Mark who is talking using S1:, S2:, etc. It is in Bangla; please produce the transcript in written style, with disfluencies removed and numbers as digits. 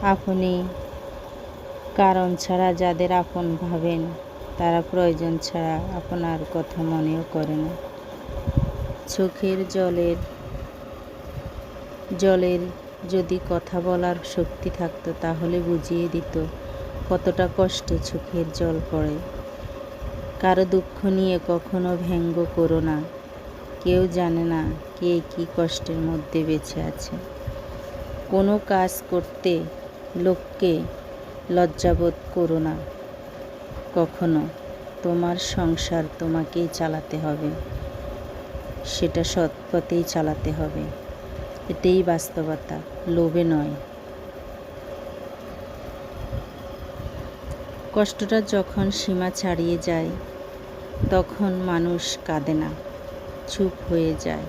S1: আপনি কারণ ছাড়া যাদের আপন ভাবেন, তারা প্রয়োজন ছাড়া আপনার কথা মনেও করে না। চোখের জলের যদি কথা বলার শক্তি থাকতো, তাহলে বুঝিয়ে দিত কতটা কষ্টে চোখের জল পড়ে। কারো দুঃখ নিয়ে কখনো ব্যঙ্গ করো না। কেউ জানে না কে কী কষ্টের মধ্যে বেঁচে আছে। কোনো কাজ করতে লোককে লজ্জাবোধ করো না কখনো। তোমার সংসার তোমাকেই চালাতে হবে, সেটা সৎ পথেই চালাতে হবে। এটাই বাস্তবতা, লোভে নয়। কষ্টটা যখন সীমা ছাড়িয়ে যায়, তখন মানুষ কাঁদে না, চুপ হয়ে যায়।